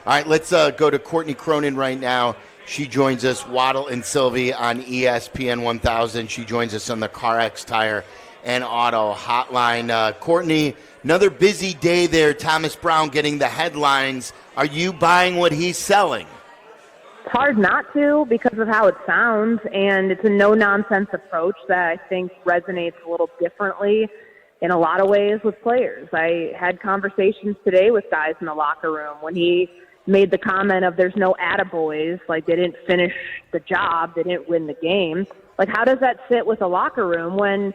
All right, let's go to Courtney Cronin right now. She joins us, Waddle and Silvy on ESPN 1000. She joins us on the CarX Tire and Auto Hotline. Courtney, another busy day there. Thomas Brown getting the headlines. Are you buying what he's selling? It's hard not to because of how it sounds, and it's a no-nonsense approach that I think resonates a little differently in a lot of ways with players. I had conversations today with guys in the locker room when he made the comment of there's no attaboys, like they didn't finish the job, they didn't win the game. Like, how does that sit with a locker room when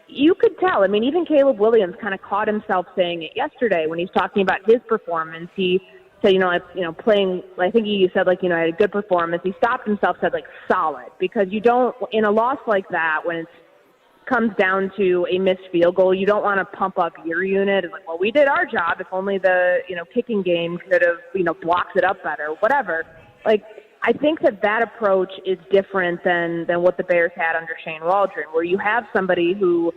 you could tell? I mean, even Caleb Williams kind of caught himself saying it yesterday when he's talking about his performance. He said, playing, I think he said, I had a good performance. He stopped himself, said, solid, because you don't, in a loss like that, when it comes down to a missed field goal, you don't want to pump up your unit. It's like, well, we did our job. If only the, kicking game could have, blocked it up better, whatever. I think that approach is different than what the Bears had under Shane Waldron, where you have somebody who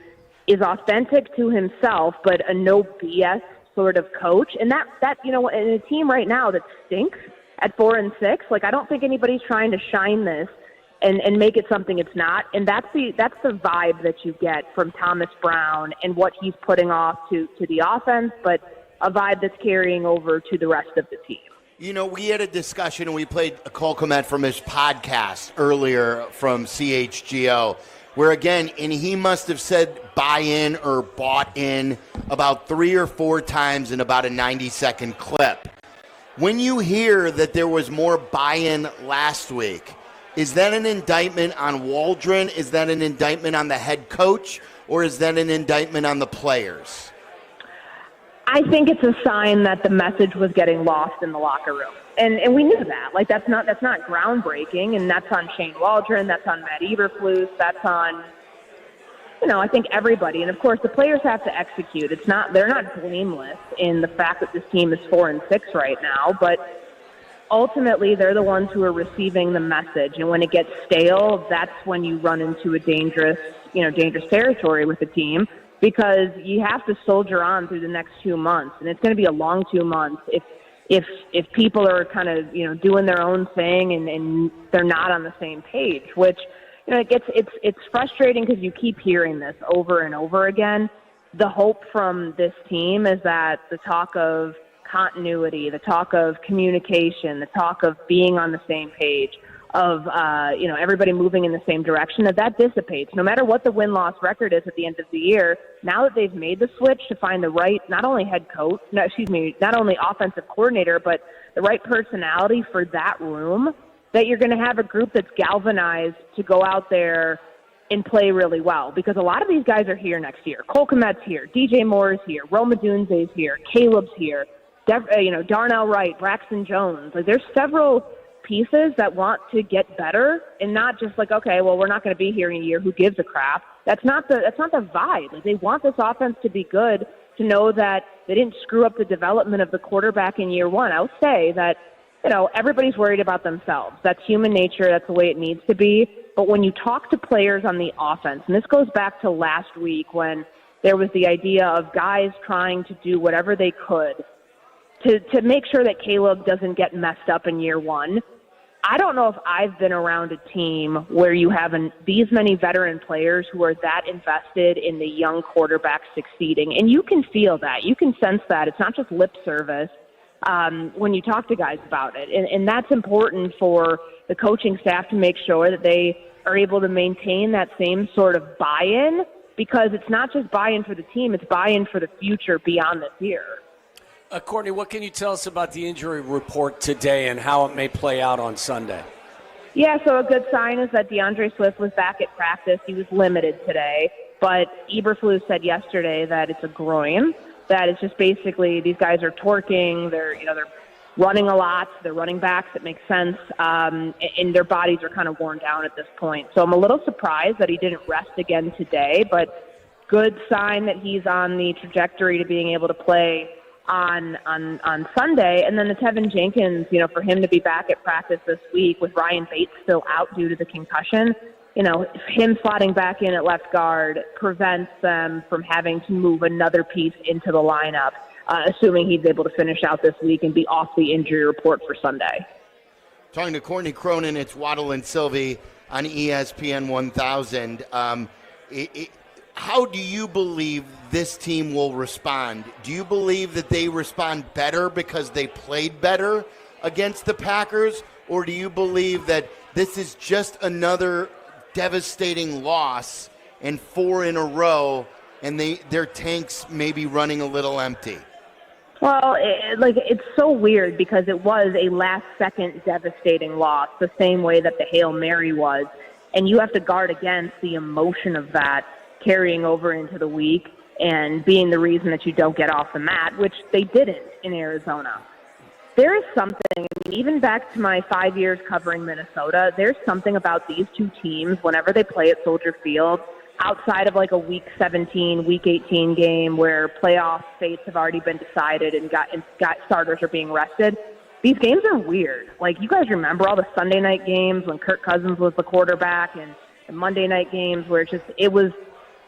is authentic to himself, but a no BS sort of coach. And that in a team right now that stinks at 4-6, I don't think anybody's trying to shine this and make it something it's not. And that's the vibe that you get from Thomas Brown and what he's putting off to the offense, but a vibe that's carrying over to the rest of the team. We had a discussion, and we played a Cole Kmet from his podcast earlier from CHGO, where, again, and he must have said buy in or bought in about 3 or 4 times in about a 90-second clip. When you hear that there was more buy-in last week, is that an indictment on Waldron? Is that an indictment on the head coach? Or is that an indictment on the players? I think it's a sign that the message was getting lost in the locker room. And we knew that. That's not groundbreaking, and that's on Shane Waldron, that's on Matt Eberflus, that's on, I think everybody. And of course the players have to execute. They're not blameless in the fact that this team is 4-6 right now, but ultimately they're the ones who are receiving the message. And when it gets stale, that's when you run into a dangerous territory with the team, because you have to soldier on through the next 2 months, and it's going to be a long 2 months if people are kind of doing their own thing and they're not on the same page. Which it's frustrating because you keep hearing this over and over again. The hope from this team is that the talk of continuity, the talk of communication, the talk of being on the same page, of everybody moving in the same direction, that dissipates. No matter what the win-loss record is at the end of the year, now that they've made the switch to find the right, not only not only offensive coordinator, but the right personality for that room, that you're going to have a group that's galvanized to go out there and play really well. Because a lot of these guys are here next year. Cole Kmet's here, DJ Moore is here, Rome Odunze's here, Caleb's here, Darnell Wright, Braxton Jones. There's several pieces that want to get better, and not just okay, well, we're not going to be here in a year, who gives a crap. That's not the vibe. They want this offense to be good, to know that they didn't screw up the development of the quarterback in year one. I'll say that everybody's worried about themselves. That's human nature. That's the way it needs to be. But when you talk to players on the offense, and this goes back to last week when there was the idea of guys trying to do whatever they could to make sure that Caleb doesn't get messed up in year one. I don't know if I've been around a team where you have these many veteran players who are that invested in the young quarterback succeeding. And you can feel that. You can sense that. It's not just lip service when you talk to guys about it. And that's important for the coaching staff to make sure that they are able to maintain that same sort of buy-in, because it's not just buy-in for the team, it's buy-in for the future beyond this year. Courtney, what can you tell us about the injury report today and how it may play out on Sunday? Yeah, so a good sign is that DeAndre Swift was back at practice. He was limited today, but Eberflus said yesterday that it's a groin, that it's just basically these guys are torquing, they're running a lot, they're running backs, it makes sense, and their bodies are kind of worn down at this point. So I'm a little surprised that he didn't rest again today, but good sign that he's on the trajectory to being able to play on Sunday. And then the Tevin Jenkins, for him to be back at practice this week with Ryan Bates still out due to the concussion, him slotting back in at left guard prevents them from having to move another piece into the lineup. assuming he's able to finish out this week and be off the injury report for Sunday. Talking to Courtney Cronin, it's Waddle and Silvy on ESPN 1000. How do you believe this team will respond? Do you believe that they respond better because they played better against the Packers? Or do you believe that this is just another devastating loss and 4 in a row and their tanks may be running a little empty? Well, it's so weird because it was a last-second devastating loss, the same way that the Hail Mary was. And you have to guard against the emotion of that carrying over into the week and being the reason that you don't get off the mat, which they didn't in Arizona. There is something, even back to my 5 years covering Minnesota, there's something about these two teams whenever they play at Soldier Field, outside of like a Week 17, Week 18 game where playoff fates have already been decided and got starters are being rested. These games are weird. Like, you guys remember all the Sunday night games when Kirk Cousins was the quarterback and the Monday night games where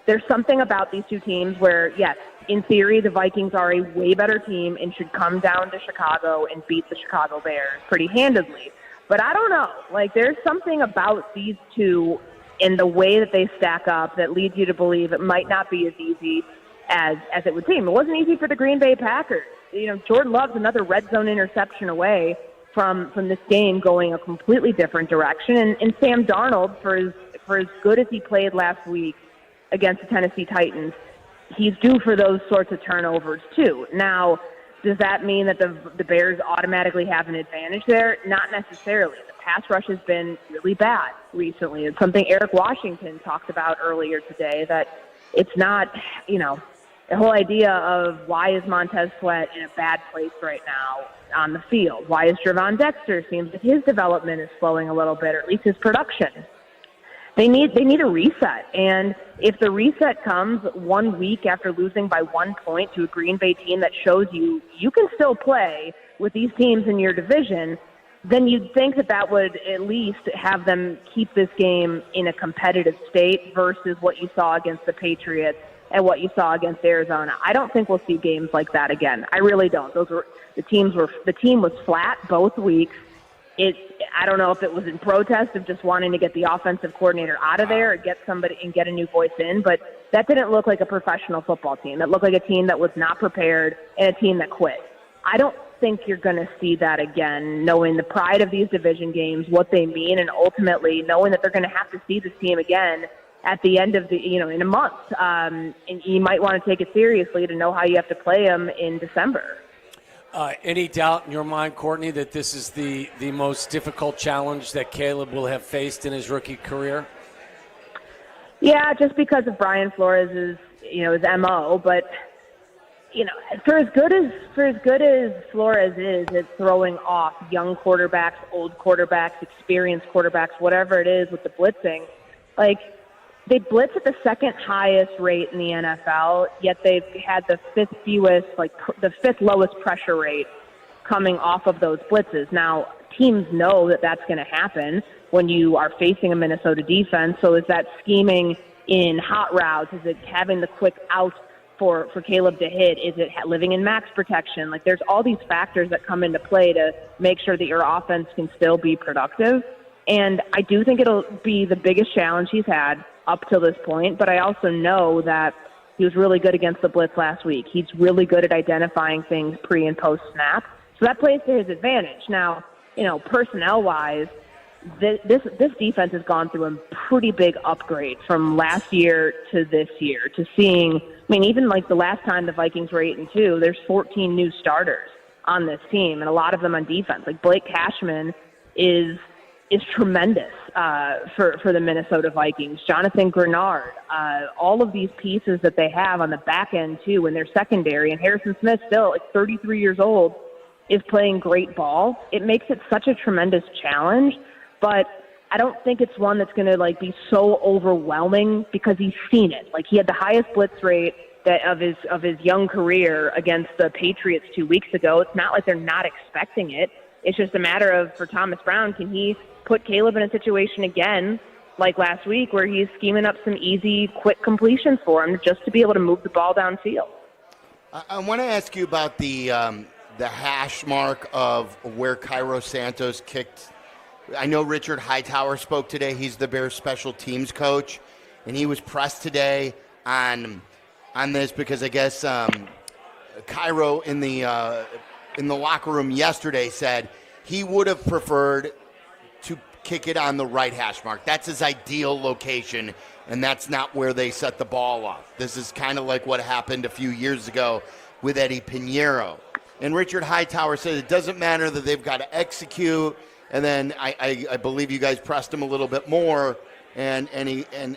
there's something about these two teams where, yes, in theory, the Vikings are a way better team and should come down to Chicago and beat the Chicago Bears pretty handedly. But I don't know. Like, there's something about these two in the way that they stack up that leads you to believe it might not be as easy as it would seem. It wasn't easy for the Green Bay Packers. Jordan Love's another red zone interception away from this game going a completely different direction. And Sam Darnold, for as good as he played last week against the Tennessee Titans, he's due for those sorts of turnovers too. Now, does that mean that the Bears automatically have an advantage there? Not necessarily. The pass rush has been really bad recently. It's something Eric Washington talked about earlier today, that it's not, the whole idea of why is Montez Sweat in a bad place right now on the field? Why is Javon Dexter? Seems that his development is slowing a little bit, or at least his production. They need a reset. And if the reset comes 1 week after losing by 1 point to a Green Bay team that shows you can still play with these teams in your division, then you'd think that would at least have them keep this game in a competitive state versus what you saw against the Patriots and what you saw against Arizona. I don't think we'll see games like that again. I really don't. The team was flat both weeks. I don't know if it was in protest of just wanting to get the offensive coordinator out of there or get somebody and get a new voice in, but that didn't look like a professional football team. It looked like a team that was not prepared and a team that quit. I don't think you're going to see that again, knowing the pride of these division games, what they mean, and ultimately knowing that they're going to have to see this team again at the end of in a month. And you might want to take it seriously to know how you have to play them in December. Any doubt in your mind, Courtney, that this is the most difficult challenge that Caleb will have faced in his rookie career? Yeah, just because of Brian Flores' his MO, but for as good as Flores is at throwing off young quarterbacks, old quarterbacks, experienced quarterbacks, whatever it is with the blitzing, like, they blitz at the second highest rate in the NFL, yet they've had the fifth lowest pressure rate coming off of those blitzes. Now, teams know that that's going to happen when you are facing a Minnesota defense. So is that scheming in hot routes? Is it having the quick out for Caleb to hit? Is it living in max protection? Like, there's all these factors that come into play to make sure that your offense can still be productive. And I do think it'll be the biggest challenge he's had up till this point, but I also know that he was really good against the blitz last week. He's really good at identifying things pre and post snap, so that plays to his advantage. Now, personnel-wise, this defense has gone through a pretty big upgrade from last year to this year. To seeing, even like the last time the Vikings were 8-2, there's 14 new starters on this team, and a lot of them on defense. Like, Blake Cashman is tremendous for the Minnesota Vikings. Jonathan Grenard, all of these pieces that they have on the back end too in their secondary, and Harrison Smith, still 33 years old, is playing great ball. It makes it such a tremendous challenge, but I don't think it's one that's going to be so overwhelming because he's seen it. Like, he had the highest blitz rate of his young career against the Patriots 2 weeks ago. It's not like they're not expecting it. It's just a matter of, for Thomas Brown, can he put Caleb in a situation again like last week where he's scheming up some easy, quick completions for him just to be able to move the ball downfield? I want to ask you about the hash mark of where Cairo Santos kicked. I know Richard Hightower spoke today. He's the Bears special teams coach, and he was pressed today on this because I guess Cairo in the locker room yesterday said he would have preferred to kick it on the right hash mark. That's his ideal location, and that's not where they set the ball off. This is kind of like what happened a few years ago with Eddie Pinheiro. And Richard Hightower said it doesn't matter that they've got to execute. And then I believe you guys pressed him a little bit more. And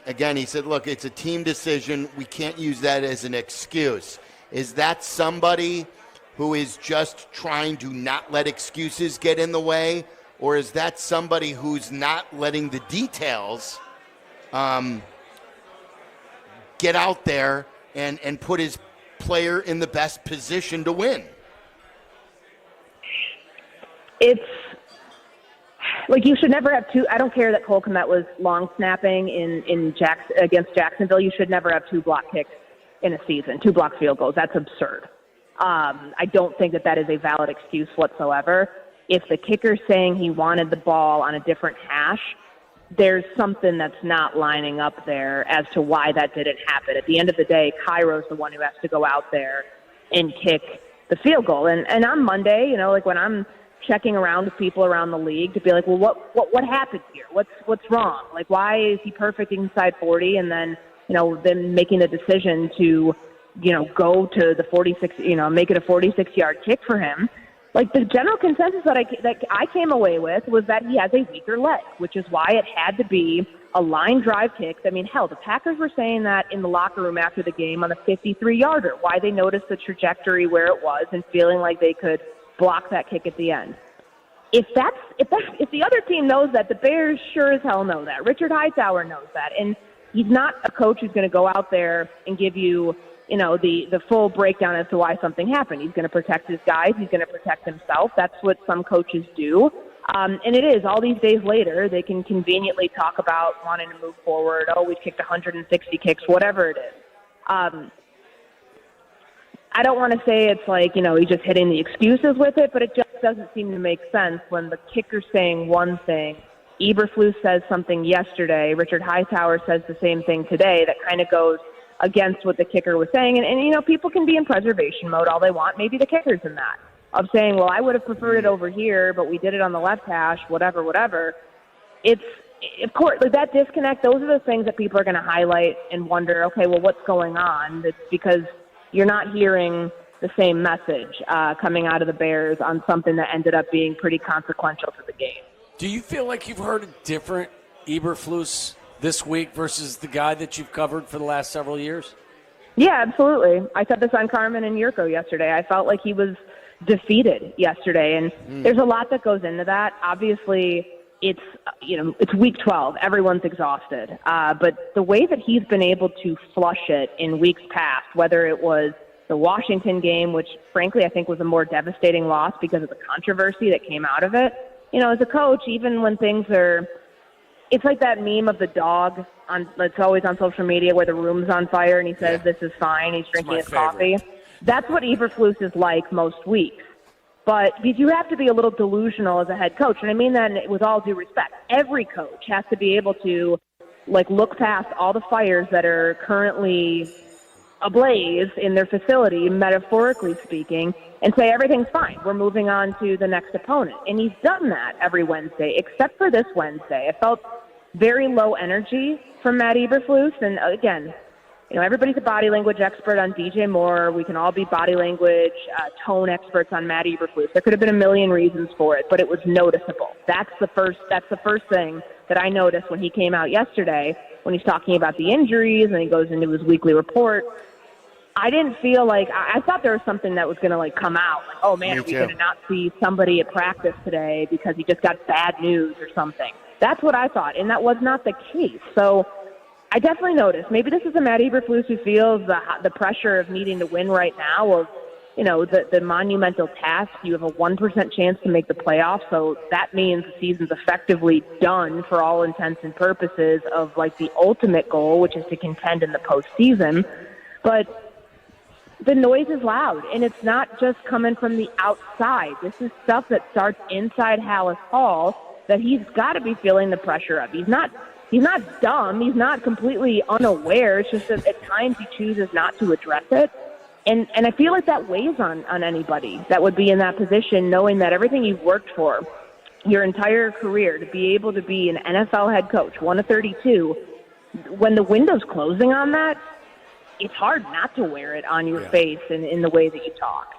again, he said, look, it's a team decision. We can't use that as an excuse. Is that somebody who is just trying to not let excuses get in the way? Or is that somebody who's not letting the details get out there and put his player in the best position to win? It's like you should never have two. I don't care that Cole Kmet was long snapping against Jacksonville. You should never have two block kicks in a season, two block field goals. That's absurd. I don't think that is a valid excuse whatsoever. If the kicker's saying he wanted the ball on a different hash, there's something that's not lining up there as to why that didn't happen. At the end of the day, Cairo's the one who has to go out there and kick the field goal. And on Monday, like when I'm checking around with people around the league to be like, well, what happened here? What's wrong? Like, why is he perfect inside 40 and then, then making the decision to, go to the 46, make it a 46-yard kick for him? Like, the general consensus that I came away with was that he has a weaker leg, which is why it had to be a line drive kick. I mean, hell, the Packers were saying that in the locker room after the game on the 53-yarder, why they noticed the trajectory where it was and feeling like they could block that kick at the end. If the other team knows that, the Bears sure as hell know that. Richard Hightower knows that, and he's not a coach who's going to go out there and give you, the full breakdown as to why something happened. He's going to protect his guys. He's going to protect himself. That's what some coaches do. And it is, all these days later, they can conveniently talk about wanting to move forward. Oh, we've kicked 160 kicks, whatever it is. I don't want to say it's like, he's just hitting the excuses with it, but it just doesn't seem to make sense when the kicker's saying one thing. Eberflus says something yesterday. Richard Hightower says the same thing today that kind of goes against what the kicker was saying. And people can be in preservation mode all they want. Maybe the kicker's in that, of saying, well, I would have preferred it over here, but we did it on the left hash, whatever. It's, of course, like that disconnect, those are the things that people are going to highlight and wonder, okay, well, what's going on? It's because you're not hearing the same message coming out of the Bears on something that ended up being pretty consequential to the game. Do you feel like you've heard a different Eberflus this week versus the guy that you've covered for the last several years? Yeah, absolutely. I said this on Carmen and Yurko yesterday. I felt like he was defeated yesterday, and there's a lot that goes into that. Obviously, it's week 12. Everyone's exhausted. But the way that he's been able to flush it in weeks past, whether it was the Washington game, which frankly I think was a more devastating loss because of the controversy that came out of it. As a coach, even when things are, it's like that meme of the dog it's always on social media where the room's on fire and he says, This is fine. He's drinking his coffee. That's what Eberflus is like most weeks. But you have to be a little delusional as a head coach. And I mean that with all due respect. Every coach has to be able to look past all the fires that are currently ablaze in their facility, metaphorically speaking, and say everything's fine. We're moving on to the next opponent. And he's done that every Wednesday, except for this Wednesday. I felt very low energy from Matt Eberflus. And again, everybody's a body language expert on DJ Moore. We can all be body language, tone experts on Matt Eberflus. There could have been a million reasons for it, but it was noticeable. That's the first thing that I noticed when he came out yesterday, when he's talking about the injuries and he goes into his weekly report. I didn't feel like, I thought there was something that was going to come out. Like, oh man, are we going to not see somebody at practice today because he just got bad news or something? That's what I thought, and that was not the case. So I definitely noticed. Maybe this is a Matt Eberflus who feels the pressure of needing to win right now, of the monumental task. You have a 1% chance to make the playoffs, so that means the season's effectively done for all intents and purposes of the ultimate goal, which is to contend in the postseason. But the noise is loud, and it's not just coming from the outside. This is stuff that starts inside Hallis Hall that he's got to be feeling the pressure of. He's not dumb. He's not completely unaware. It's just that at times he chooses not to address it. And I feel like that weighs on anybody that would be in that position, knowing that everything you've worked for your entire career to be able to be an NFL head coach, 1 of 32, when the window's closing on that, it's hard not to wear it on your face in the way that you talk.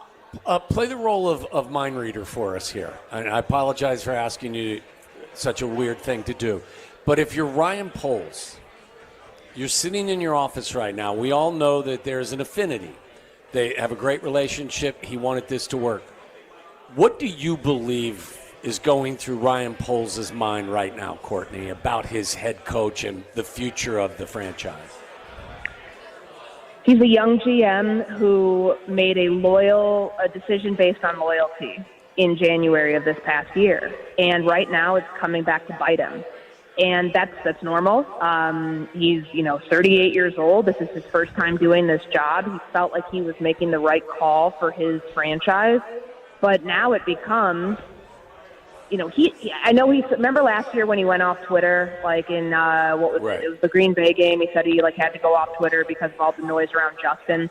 Play the role of mind reader for us here. And I apologize for asking you such a weird thing to do. But if you're Ryan Poles, you're sitting in your office right now. We all know that there's an affinity. They have a great relationship. He wanted this to work. What do you believe is going through Ryan Poles' mind right now, Courtney, about his head coach and the future of the franchise? He's a young GM who made a decision based on loyalty in January of this past year. And right now it's coming back to bite him. And that's normal. He's, 38 years old. This is his first time doing this job. He felt like he was making the right call for his franchise. But now it becomes, remember last year when he went off Twitter, like in, it was the Green Bay game. He said he had to go off Twitter because of all the noise around Justin.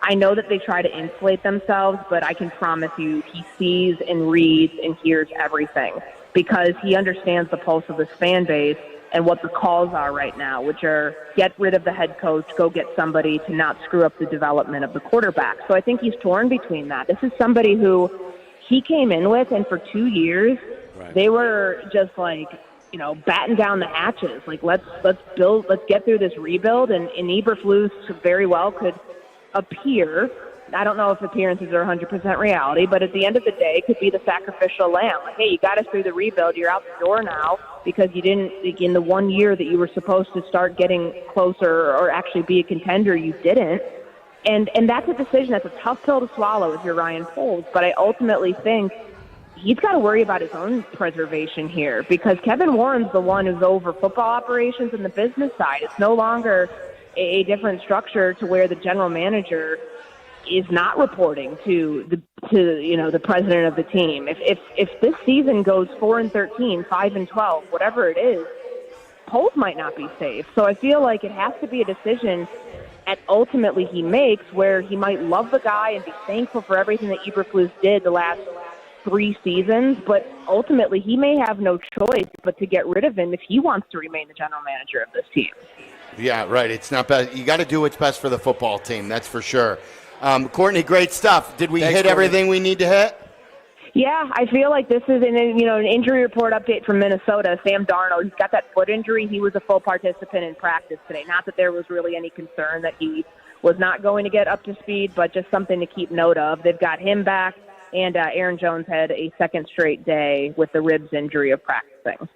I know that they try to insulate themselves, but I can promise you he sees and reads and hears everything because he understands the pulse of this fan base and what the calls are right now, which are get rid of the head coach, go get somebody to not screw up the development of the quarterback. So I think he's torn between that. This is somebody who he came in with, and for 2 years, they were just batten down the hatches. Let's get through this rebuild. And Eberflus very well could appear. I don't know if appearances are 100% reality, but at the end of the day, could be the sacrificial lamb. Hey, you got us through the rebuild. You're out the door now because you didn't, in the 1 year that you were supposed to start getting closer or actually be a contender, you didn't. And that's a decision. That's a tough pill to swallow if you're Ryan Poles. But I ultimately think he's got to worry about his own preservation here because Kevin Warren's the one who's over football operations and the business side. It's no longer a different structure to where the general manager is not reporting to the president of the team. If this season goes 4-13, 5-12, whatever it is, Poles might not be safe. So I feel like it has to be a decision that ultimately he makes where he might love the guy and be thankful for everything that Eberflus did the last 3 seasons, but ultimately he may have no choice but to get rid of him if he wants to remain the general manager of this team. Yeah, right. It's not bad. You got to do what's best for the football team. That's for sure. Courtney, great stuff. Did we hit everything we need to hit? Yeah, I feel like this is an injury report update from Minnesota. Sam Darnold, he's got that foot injury. He was a full participant in practice today. Not that there was really any concern that he was not going to get up to speed, but just something to keep note of. They've got him back, and Aaron Jones had a second straight day with the ribs injury of practicing.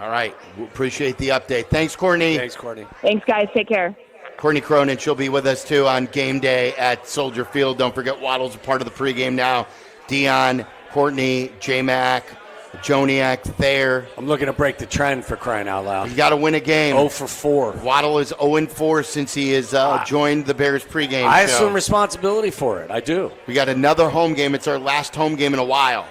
All right. We appreciate the update. Thanks, Courtney. Thanks, Courtney. Thanks, guys. Take care. Courtney Cronin, she'll be with us, too, on game day at Soldier Field. Don't forget Waddle's a part of the pregame now. Dion, Courtney, J-Mac, Joniak, Thayer. I'm looking to break the trend for crying out loud. You got to win a game. 0 for 4. Waddle is 0-4 since he has joined the Bears pregame I show. assume responsibility for it. I do. We got another home game. It's our last home game in a while.